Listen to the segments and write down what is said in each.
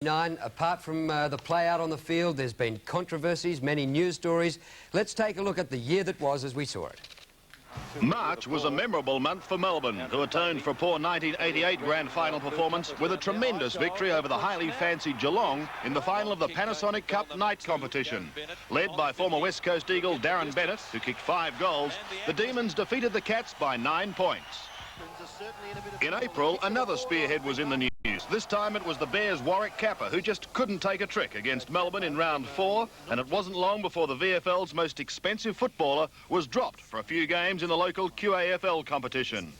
Apart from the play out on the field, there's been controversies, many news stories. Let's take a look at the year that was as we saw it. March was a memorable month for Melbourne, who atoned for a poor 1988 grand final performance with a tremendous victory over the highly fancied Geelong in the final of the Panasonic Cup night competition. Led by former West Coast Eagle Darren Bennett, who kicked 5 goals, the Demons defeated the Cats by 9 points. In April, another spearhead was in the news. This time it was the Bears' Warwick Kappa, who just couldn't take a trick against Melbourne in round 4, and it wasn't long before the VFL's most expensive footballer was dropped for a few games in the local QAFL competition.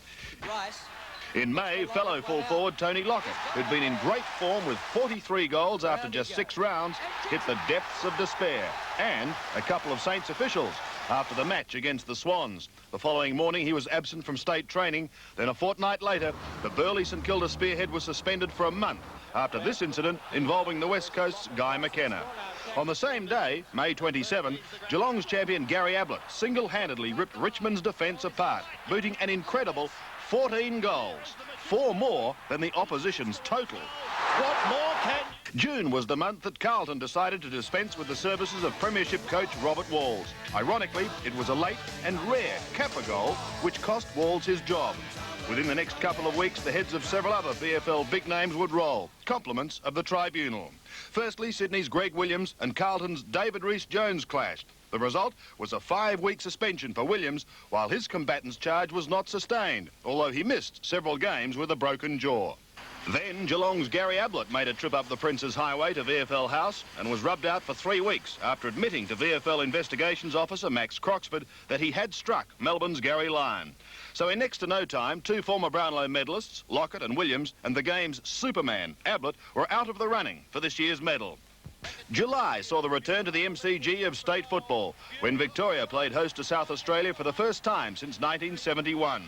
In May, fellow full forward Tony Lockett, who'd been in great form with 43 goals after just 6 rounds, hit the depths of despair, and a couple of Saints officials after the match against the Swans. The following morning he was absent from state training. Then a fortnight later, the burly St Kilda spearhead was suspended for a month after this incident involving the West Coast's Guy McKenna. On the same day, May 27, Geelong's champion Gary Ablett single-handedly ripped Richmond's defence apart, booting an incredible 14 goals, 4 more than the opposition's total. What more can... June was the month that Carlton decided to dispense with the services of Premiership coach Robert Walls. Ironically, it was a late and rare Kappa goal which cost Walls his job. Within the next couple of weeks, the heads of several other VFL big names would roll, compliments of the tribunal. Firstly, Sydney's Greg Williams and Carlton's David Rhys-Jones clashed. The result was a 5-week suspension for Williams, while his combatant's charge was not sustained, although he missed several games with a broken jaw. Then Geelong's Gary Ablett made a trip up the Prince's Highway to VFL House and was rubbed out for 3 weeks after admitting to VFL Investigations Officer Max Croxford that he had struck Melbourne's Gary Lyon. So in next to no time, 2 former Brownlow medalists, Lockett and Williams, and the game's Superman, Ablett, were out of the running for this year's medal. July saw the return to the MCG of state football, when Victoria played host to South Australia for the first time since 1971.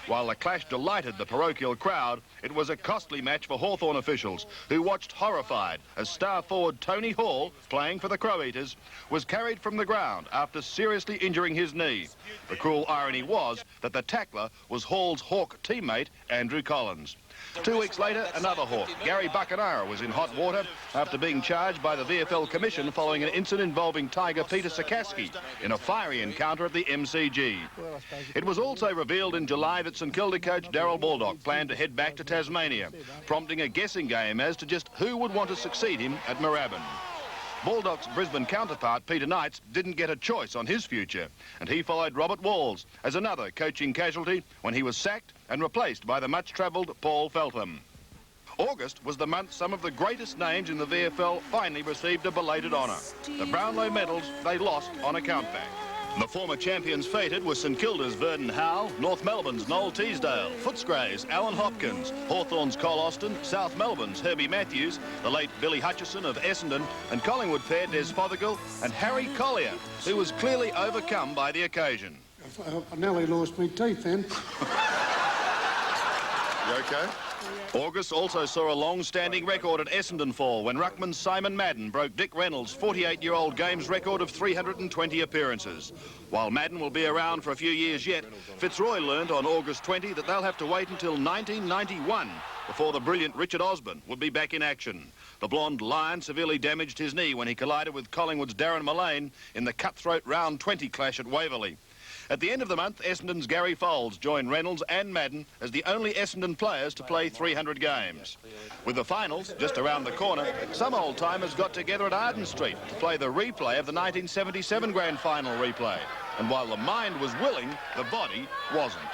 While the clash delighted the parochial crowd, it was a costly match for Hawthorn officials, who watched horrified as star forward Tony Hall, playing for the Crow-Eaters, was carried from the ground after seriously injuring his knee. The cruel irony was that the tackler was Hall's Hawk teammate, Andrew Collins. 2 weeks later, another Hawk, Gary Buckenara, was in hot water after being charged by the VFL Commission following an incident involving Tiger Peter Sikaski in a fiery encounter at the MCG. It was also revealed in July that St Kilda coach Darryl Baldock planned to head back to Tasmania, prompting a guessing game as to just who would want to succeed him at Moorabbin. Baldock's Brisbane counterpart, Peter Knights, didn't get a choice on his future, and he followed Robert Walls as another coaching casualty when he was sacked and replaced by the much-travelled Paul Feltham. August was the month some of the greatest names in the VFL finally received a belated honour. The Brownlow medals they lost on a countback. The former champions fated were St Kilda's Verdon Howell, North Melbourne's Noel Teasdale, Footscray's Alan Hopkins, Hawthorn's Col Austin, South Melbourne's Herbie Matthews, the late Billy Hutchison of Essendon, and Collingwood fair Des Fothergill and Harry Collier, who was clearly overcome by the occasion. I nearly lost my teeth then. You okay? August also saw a long-standing record at Essendon fall when ruckman Simon Madden broke Dick Reynolds' 48-year-old games record of 320 appearances. While Madden will be around for a few years yet, Fitzroy learned on August 20 that they'll have to wait until 1991 before the brilliant Richard Osborne would be back in action. The blonde Lion severely damaged his knee when he collided with Collingwood's Darren Mullane in the cutthroat round 20 clash at Waverley. At the end of the month, Essendon's Gary Foulds joined Reynolds and Madden as the only Essendon players to play 300 games. With the finals just around the corner, some old-timers got together at Arden Street to play the replay of the 1977 Grand Final replay. And while the mind was willing, the body wasn't.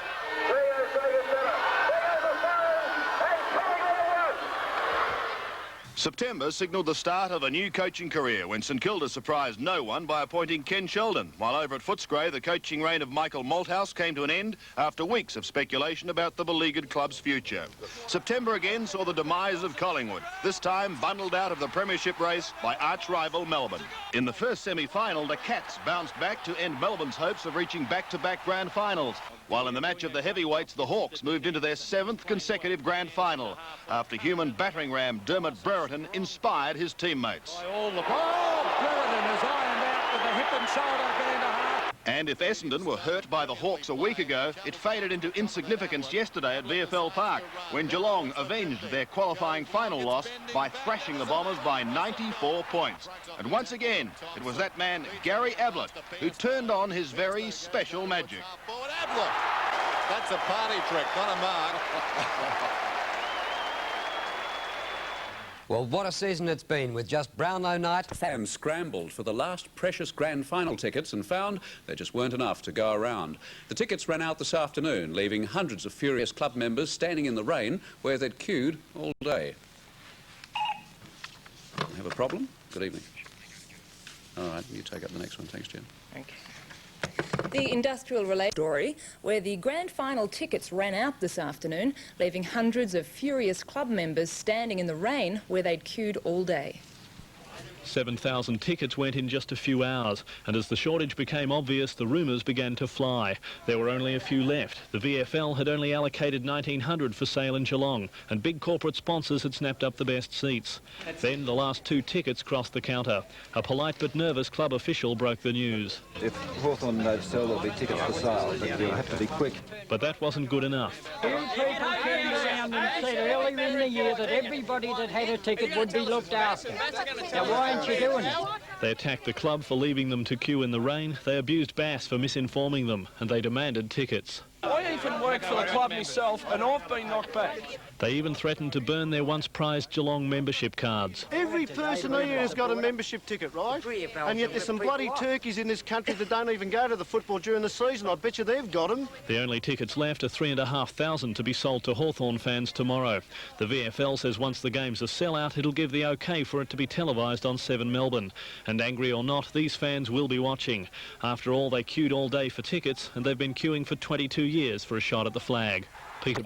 September signalled the start of a new coaching career when St Kilda surprised no one by appointing Ken Sheldon, while over at Footscray the coaching reign of Michael Malthouse came to an end after weeks of speculation about the beleaguered club's future. September again saw the demise of Collingwood, this time bundled out of the premiership race by arch-rival Melbourne. In the first semi-final, the Cats bounced back to end Melbourne's hopes of reaching back-to-back grand finals, while in the match of the heavyweights, the Hawks moved into their 7th consecutive grand final after human battering ram Dermot Brereton inspired his teammates. All the ball, Brereton is ironed out with the hip and shoulder going to half. And if Essendon were hurt by the Hawks a week ago, it faded into insignificance yesterday at VFL Park when Geelong avenged their qualifying final loss by thrashing the Bombers by 94 points. And once again, it was that man, Gary Ablett, who turned on his very special magic. That's a party trick, not a mark. Well, what a season it's been with just Brownlow night. Fans scrambled for the last precious grand final tickets and found there just weren't enough to go around. The tickets ran out this afternoon, leaving hundreds of furious club members standing in the rain where they'd queued all day. Have a problem? Good evening. All right, you take up the next one. Thanks, Jen. Okay. The industrial related story where the grand final tickets ran out this afternoon, leaving hundreds of furious club members standing in the rain where they'd queued all day. 7,000 tickets went in just a few hours, and as the shortage became obvious, the rumours began to fly. There were only a few left. The VFL had only allocated 1,900 for sale in Geelong, and big corporate sponsors had snapped up the best seats. Then the last 2 tickets crossed the counter. A polite but nervous club official broke the news. If Hawthorn don't sell, there'll be tickets for sale, but you'll have to be quick. But that wasn't good enough. You people turned around and said earlier in the year that everybody that had a ticket would be looked after. Now, why aren't you doing it? They attacked the club for leaving them to queue in the rain. They abused Bass for misinforming them, and they demanded tickets. I even work for the club myself, and I've been knocked back. They even threatened to burn their once prized Geelong membership cards. Every person here has got a membership ticket, right? And yet there's some bloody turkeys in this country that don't even go to the football during the season. I bet you they've got them. The only tickets left are 3,500 to be sold to Hawthorn fans tomorrow. The VFL says once the game's a sellout, it'll give the OK for it to be televised on 7 Melbourne. And angry or not, these fans will be watching. After all, they queued all day for tickets, and they've been queuing for 22 years for a shot at the flag. Peter.